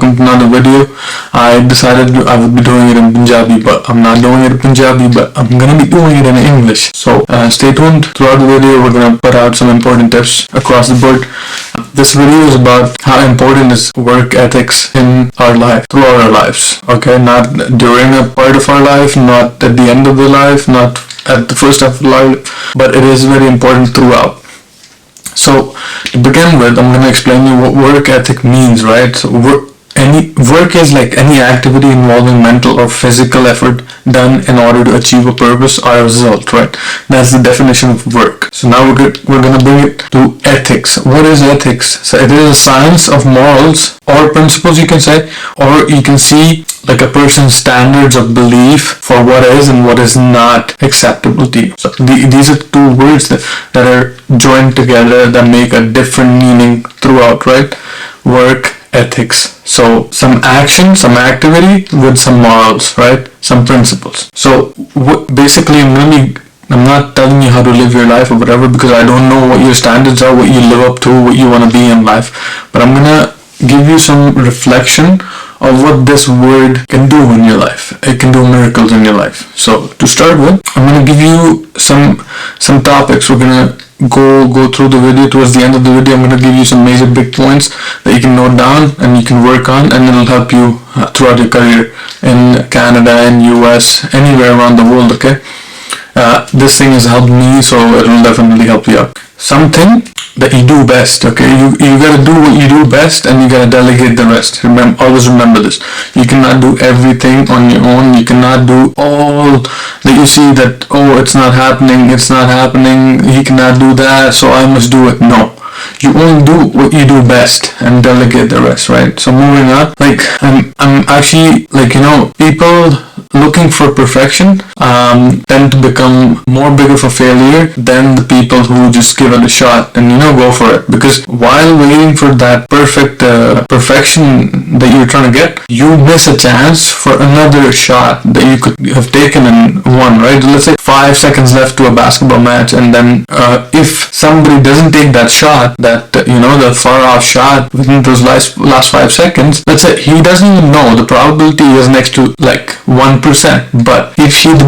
welcome to another video. I decided I would be doing it in Punjabi, but I'm not doing it in Punjabi, but I'm gonna be doing it in English. So stay tuned. Throughout the video, we're gonna put out some important tips across the board. This video is about how important is work ethics in our life, throughout our lives. Okay, not during a part of our life, not at the end of the life, not at the first half of life, but it is very important throughout. So to begin with, I'm going to explain you what work ethic means, right? So work is like any activity involving mental or physical effort done in order to achieve a purpose or a result, right? That's the definition of work. So now we're going to bring it to ethics. What is ethics? So it is a science of morals or principles, you can say, or you can see like a person's standards of belief for what is and what is not acceptable to you. So these are two words that are joined together that make a different meaning throughout, right? Work ethics. So some action, some activity with some morals, right? Some principles. So basically I'm not telling you how to live your life or whatever, because I don't know what your standards are, what you live up to, what you want to be in life. But I'm gonna give you some reflection of what this word can do in your life. It can do miracles in your life. So to start with, I'm gonna give you some topics. We're gonna go through the video. Towards the end of the video, I'm gonna give you some major big points that you can note down and you can work on, and it'll help you throughout your career in Canada, in US, anywhere around the world. Okay. This thing has helped me, so it will definitely help you out. Something that you do best, okay? You gotta do what you do best, and you gotta delegate the rest. Always remember this. You cannot do everything on your own. You cannot do all that you see that, oh, it's not happening, he cannot do that, so I must do it. No. You only do what you do best and delegate the rest, right? So moving on, like I'm actually, like, you know, people looking for perfection tend to become more big of a failure than the people who just give it a shot and, you know, go for it. Because while waiting for that perfection that you're trying to get, you miss a chance for another shot that you could have taken and won, right? Let's say 5 seconds left to a basketball match, and then if somebody doesn't take that shot, that the far off shot within those last 5 seconds, let's say he doesn't even know, the probability is next to like 1%. But if he did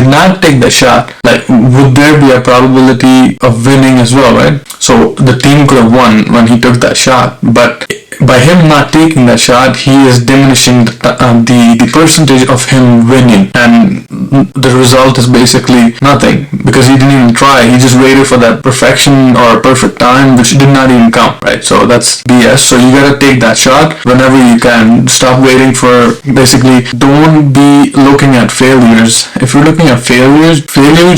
not take that shot, like, would there be a probability of winning as well, right? So the team could have won when he took that shot, but by him not taking that shot, he is diminishing the percentage of him winning, and the result is basically nothing, because he didn't even try. He just waited for that perfection or perfect time, which did not even come, right? So that's BS. So you gotta take that shot whenever you can. Stop waiting for, basically, don't be looking at failures. If you're looking at failures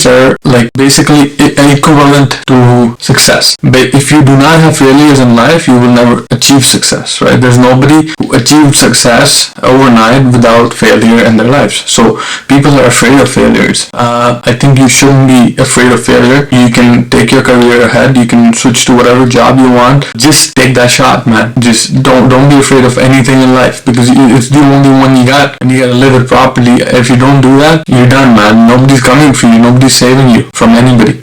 are like basically equivalent to success. But if you do not have failures in life, you will never achieve success, right? There's nobody who achieved success overnight without failure in their lives. So people are afraid of failures. I think you shouldn't be afraid of failure. You can take your career ahead. You can switch to whatever job you want. Just take that shot, man. Just don't be afraid of anything in life, because it's the only one you got, and you gotta live it properly. If you don't do that, you're done, man. Nobody's coming for you. Nobody's saving you from anybody.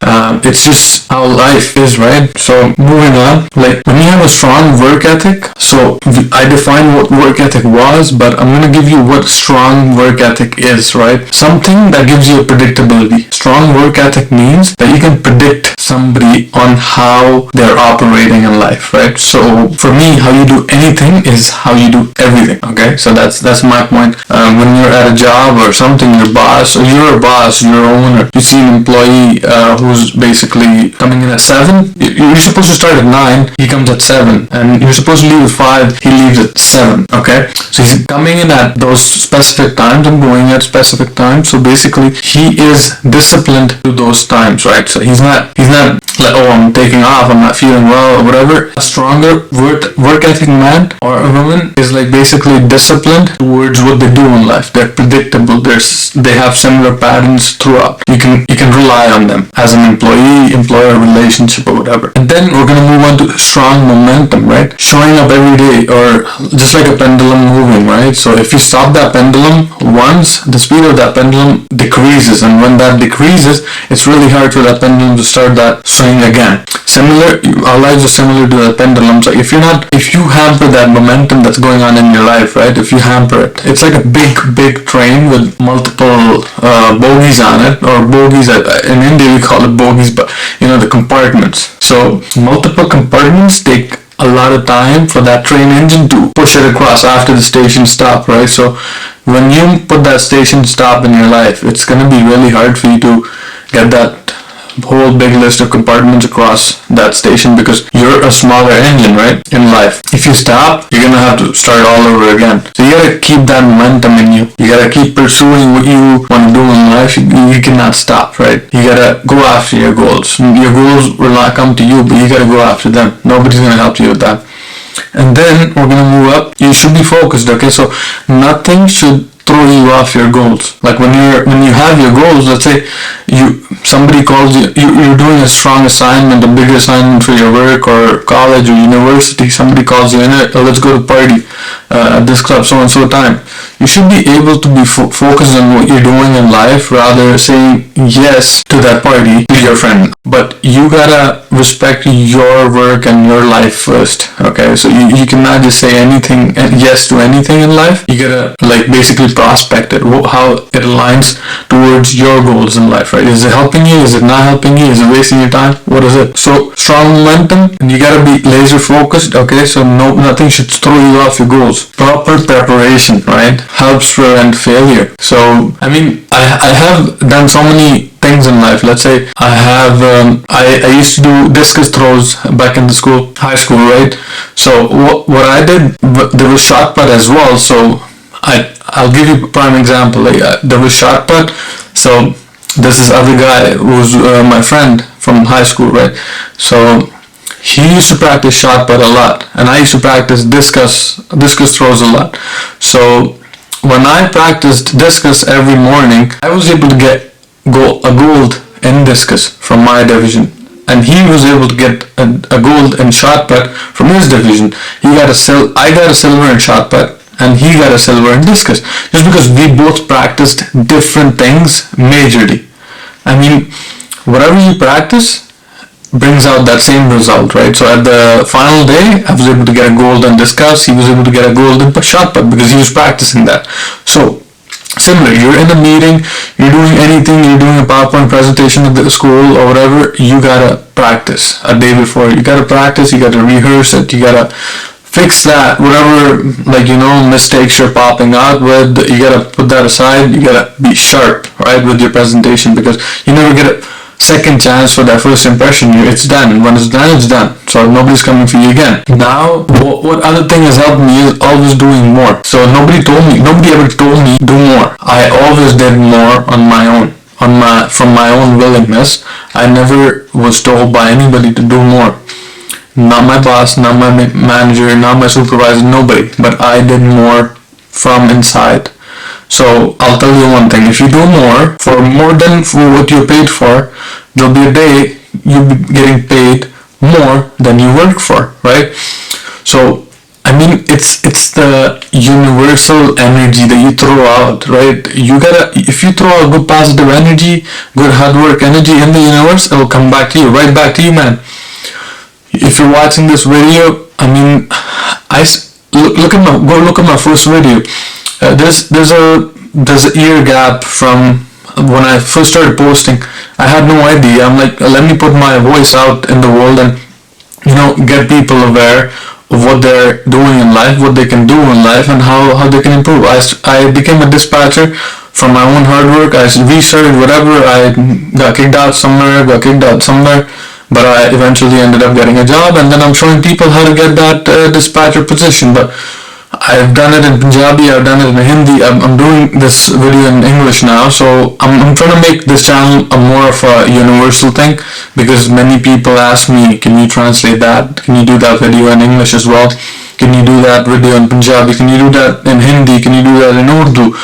It's just how life is, right? So moving on, like when you have a strong work ethic, so I defined what work ethic was, but I'm gonna give you what strong work ethic is, right? Something that gives you a predictability. Strong work ethic means that you can predict somebody on how they're operating in life, right? So for me, how you do anything is how you do everything, okay? So that's my point. When you're at a job or something, your boss, or you're a boss, you're a owner, you see an employee who's basically coming in at 7, you're supposed to start at 9, he comes at 7, and you're supposed to leave at 5, he leaves at 7, okay? So he's coming in at those specific times and going at specific times. So basically, he is disciplined to those times, right? So he's not like, oh, I'm taking off, I'm not feeling well, or whatever. A stronger work ethic man or a woman is like basically disciplined towards what they do in life. They're predictable. They have similar patterns throughout. You can rely on them as an employee-employer relationship or whatever. And then we're gonna move on to strong momentum, right? Showing up every day, or just like a pendulum moving, right? So if you stop that pendulum once, the speed of that pendulum decreases, and when that decreases, it's really hard for that pendulum to start that swing again. Our lives are similar to the pendulum. So if you hamper that momentum that's going on in your life, right? If you hamper it, it's like a big train with multiple bogies on it, or bogies. In India we call it bogies, but the compartments. So multiple compartments take a lot of time for that train engine to push it across after the station stop, right? So when you put that station stop in your life, it's going to be really hard for you to get that whole big list of compartments across that station, because you're a smaller engine, right, in life. If you stop, you're gonna have to start all over again. So you gotta keep that momentum in you. You gotta keep pursuing what you want to do in life. You cannot stop, right? You gotta go after your goals. Your goals will not come to you, but you gotta go after them. Nobody's gonna help you with that. And then we're gonna move up. You should be focused, okay? So nothing should throw you off your goals. Like when you have your goals, let's say somebody calls you're doing a strong assignment, a bigger assignment for your work or college or university, somebody calls you in, let's go to party at this club so and so time. You should be able to be focused on what you're doing in life, rather saying yes to that party to your friend. But you gotta respect your work and your life first, okay? So you cannot just say anything, yes to anything in life. You gotta basically prospect it, how it aligns towards your goals in life, right? Is it helping you? Is it not helping you? Is it wasting your time? What is it? So strong momentum, and you gotta be laser focused, okay? So nothing should throw you off your goals. Proper preparation, right, helps prevent failure. So I have done so many things in life. Let's say I used to do discus throws back in the high school, right? So what I did, there was shot put as well. So I'll give you a prime example. There was shot put. So this is other guy who's my friend from high school, right? So he used to practice shot put a lot, and I used to practice discus throws a lot. So when I practiced discus every morning, I was able to get a gold in discus from my division, and he was able to get a gold in shot put from his division. I got a silver in shot put, and he got a silver in discus, just because we both practiced different things majorly. Whatever you practice brings out that same result, right? So at the final day, I was able to get a gold in discus. He was able to get a gold in shot put because he was practicing that. So similar, you're in a meeting, you're doing anything, you're doing a PowerPoint presentation at the school or whatever, you gotta practice a day before. You gotta practice, you gotta rehearse it, you gotta fix that, whatever, mistakes you're popping out with, you gotta put that aside. You gotta be sharp, right, with your presentation, because you never get a second chance for that first impression. It's done. When it's done, it's done. So nobody's coming for you again. Now, what other thing has helped me is always doing more. So nobody ever told me do more. I always did more on my own, from my own willingness. I never was told by anybody to do more. Not my boss, not my manager, not my supervisor, nobody. But I did more from inside. So I'll tell you one thing, if you do more than for what you're paid for, there'll be a day you'll be getting paid more than you work for, right? So it's the universal energy that you throw out, right? If you throw out good positive energy, good hard work energy in the universe, it will come back to you, right back to you, man. If you're watching this video, go look at my first video. There's a year gap from when I first started posting. I had no idea. I'm like, let me put my voice out in the world and get people aware of what they're doing in life, what they can do in life, and how they can improve. I became a dispatcher from my own hard work. I restarted whatever. I got kicked out somewhere, but I eventually ended up getting a job, and then I'm showing people how to get that dispatcher position. But I've done it in Punjabi, I've done it in Hindi, I'm doing this video in English now, so I'm trying to make this channel more of a universal thing, because many people ask me, can you translate that? Can you do that video in English as well? Can you do that video in Punjabi? Can you do that in Hindi? Can you do that in Urdu?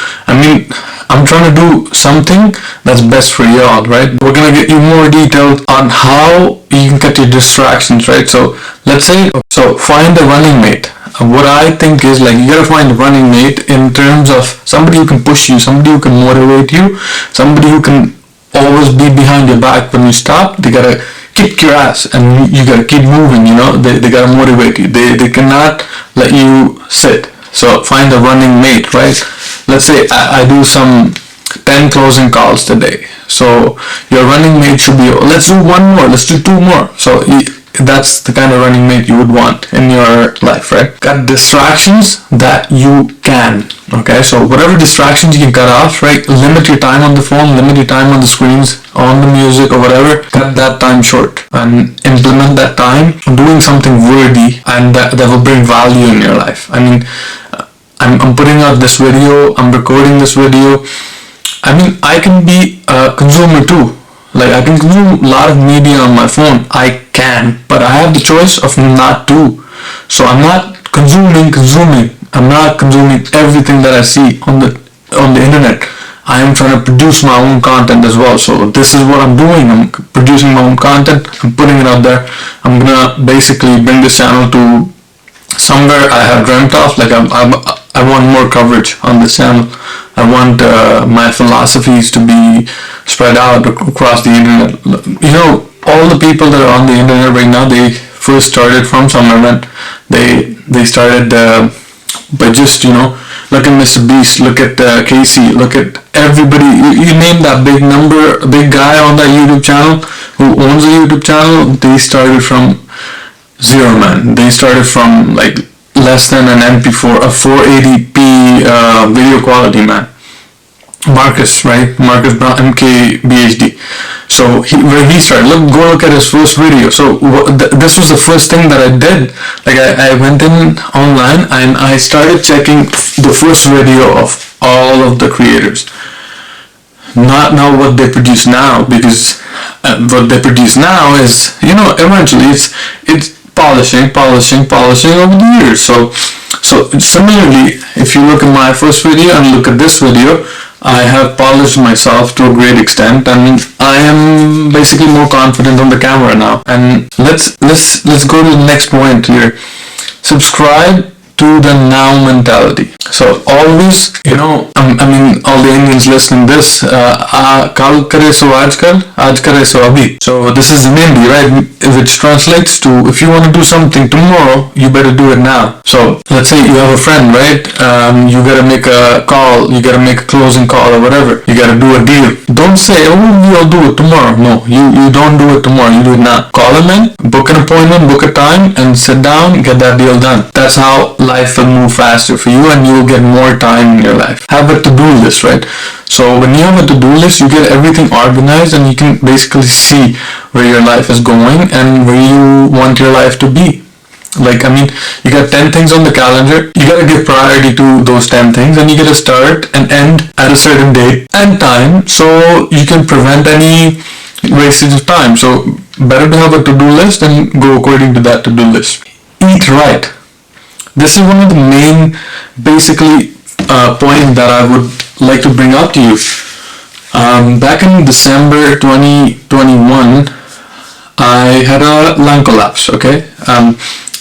I'm trying to do something that's best for y'all, right? We're gonna get you more detailed on how you can cut your distractions, right? So let's say, find a running mate. What I think is, you gotta find a running mate in terms of somebody who can push you, somebody who can motivate you, somebody who can always be behind your back when you stop. They gotta kick your ass, and you gotta keep moving. They gotta motivate you. They cannot let you sit. So find a running mate, right? Let's say I do some 10 closing calls today. So your running mate should be, let's do one more, let's do two more. So that's the kind of running mate you would want in your life, right? Cut distractions that you can. Okay, so whatever distractions you can cut off, right? Limit your time on the phone, limit your time on the screens, on the music or whatever. Cut that time short and implement that time doing something worthy and that will bring value in your life. I mean, I'm putting out this video, I'm recording this video. I mean, I can be a consumer too. Like, I can consume a lot of media on my phone. I can, but I have the choice of not to. So I'm not consuming. I'm not consuming everything that I see on the internet. I am trying to produce my own content as well. So this is what I'm doing. I'm producing my own content. I'm putting it out there. I'm gonna basically bring this channel to somewhere I have dreamt of. Like I want more coverage on this channel. I want my philosophies to be spread out across the internet. All the people that are on the internet right now, they first started from somewhere, man. They started by just, look at Mr. Beast, look at Casey, look at everybody. You name that big guy on that YouTube channel who owns a YouTube channel. They started from zero, man. They started from like less than an MP4, a 480p video quality, man. Marcus, right? Marcus Brown, MKBHD. So where he started, go look at his first video. So this was the first thing that I did. Like I went in online and I started checking the first video of all of the creators. Not now what they produce now, because what they produce now is, eventually it's polishing over the years. So similarly, if you look at my first video and look at this video, I have polished myself to a great extent, and I am basically more confident on the camera now. And let's go to the next point here. Subscribe to the now mentality. So always, I mean, all the Indians listening this, kal kare so aaj kare so abhi. So this is in Hindi, right? Which translates to, if you want to do something tomorrow, you better do it now. So let's say you have a friend, right? You gotta make a call, you gotta make a closing call or whatever. You gotta do a deal. Don't say, I'll do it tomorrow. No, you don't do it tomorrow, you do it now. Call him in, book an appointment, book a time, and sit down, get that deal done. That's how life will move faster for you, and you will get more time in your life. Have a to-do list, right? So when you have a to-do list, you get everything organized, and you can basically see where your life is going and where you want your life to be. Like, I mean, you got 10 things on the calendar, you gotta give priority to those 10 things, and you gotta start and end at a certain date and time, so you can prevent any wastage of time. So better to have a to-do list and go according to that to-do list. Eat right. This is one of the main, basically, point that I would like to bring up to you. Back in December 2021, I had a lung collapse, okay?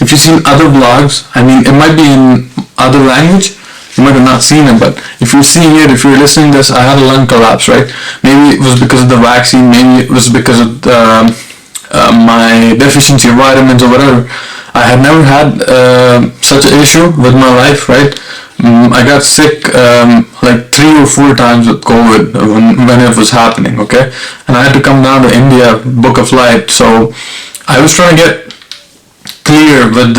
If you've seen other vlogs, I mean, it might be in other language, you might have not seen it, but if you're seeing it, if you're listening to this, I had a lung collapse, right? Maybe it was because of the vaccine, maybe it was because of my deficiency of vitamins or whatever. I had never had such an issue with my life, right? I got sick like 3 or 4 times with COVID when it was happening, okay? And I had to come down to India, book a flight. So I was trying to get clear with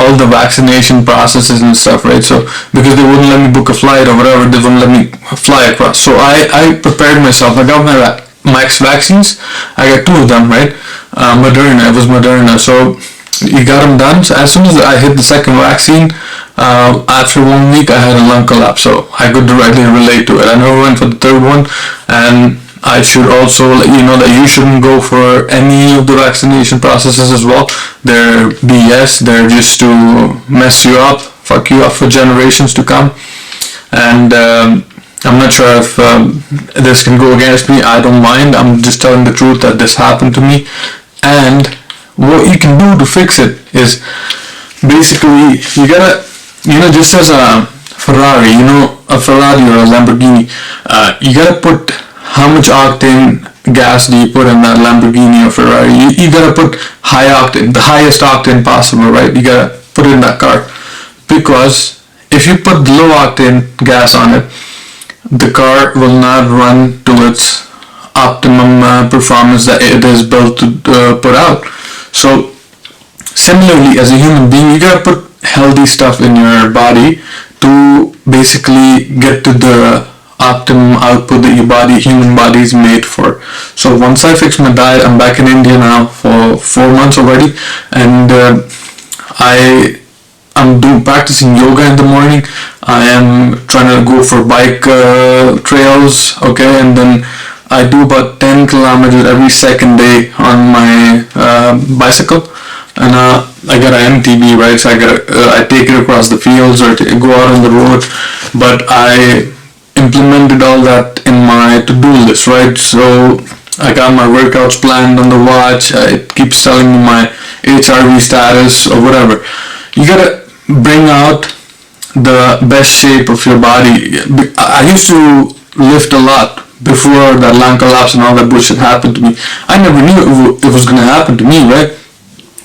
all the vaccination processes and stuff, right? So because they wouldn't let me book a flight or whatever, they wouldn't let me fly across. So I prepared myself. I got my max vaccines. I got 2 of them, right? Moderna, it was Moderna. So you got them done. So as soon as I hit the second vaccine, after 1 week I had a lung collapse, so I could directly relate to it. I never went for the third one, and I should also let you know that you shouldn't go for any of the vaccination processes as well. They're BS, they're just to mess you up, fuck you up for generations to come. And I'm not sure if this can go against me. I don't mind. I'm just telling the truth that this happened to me. And what you can do to fix it is basically you gotta, just as a Ferrari, a Ferrari or a Lamborghini, you gotta put how much octane gas do you put in that Lamborghini or Ferrari? You gotta put high octane, the highest octane possible, right? You gotta put it in that car, because if you put low octane gas on it, the car will not run to its optimum performance that it is built to put out. So similarly, as a human being, you gotta put healthy stuff in your body to basically get to the optimum output that human body is made for. So once I fix my diet, I'm back in India now for 4 months already, and I'm practicing yoga in the morning. I am trying to go for bike trails, okay, and then I do about 10 kilometers every second day on my bicycle, and I got an MTB, right? So I take it across the fields or go out on the road, but I implemented all that in my to-do list, right? So I got my workouts planned on the watch. It keeps telling me my HRV status or whatever. You gotta bring out the best shape of your body. I used to lift a lot before that lung collapse and all that bullshit happened to me. I never knew it was gonna happen to me, right?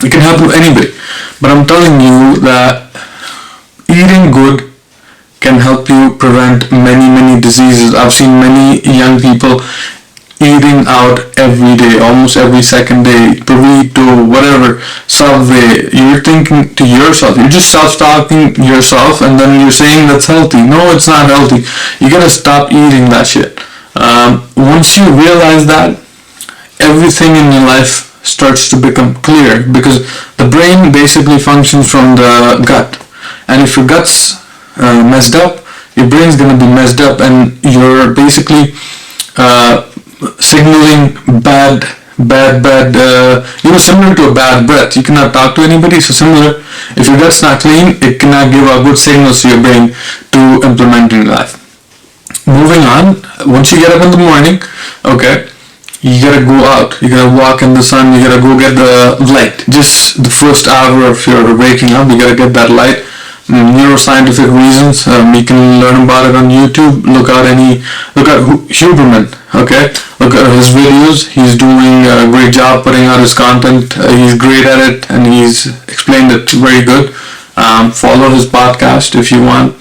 It can happen to anybody. But I'm telling you that eating good can help you prevent many diseases. I've seen many young people eating out every day, almost every second day, burrito, whatever, Subway. You're thinking to yourself, you're just self-talking yourself, and then you're saying that's healthy. No, it's not healthy. You gotta stop eating that shit. Once you realize that, everything in your life starts to become clear, because the brain basically functions from the gut, and if your gut's messed up, your brain's gonna be messed up, and you're basically signaling bad, similar to a bad breath. You cannot talk to anybody, so similar, if your gut's not clean, it cannot give out good signals to your brain to implement in your life. Moving on, once you get up in the morning, okay, you gotta go out, you gotta walk in the sun, you gotta go get the light. Just the first hour of your waking up, you gotta get that light. Neuroscientific reasons, you can learn about it on YouTube. Look at Huberman, okay? Look at his videos. He's doing a great job putting out his content. He's great at it, and he's explained it very good. Follow his podcast if you want.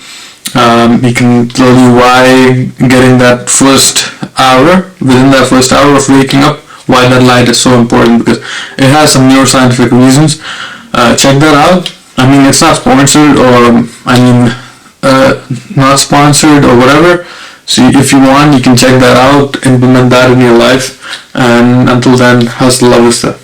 He can tell you why getting that first hour, within that first hour of waking up, why that light is so important, because it has some neuroscientific reasons. Check that out. I mean, it's not sponsored, or not sponsored or whatever. So if you want, you can check that out, implement that in your life, and until then, hasta la vista.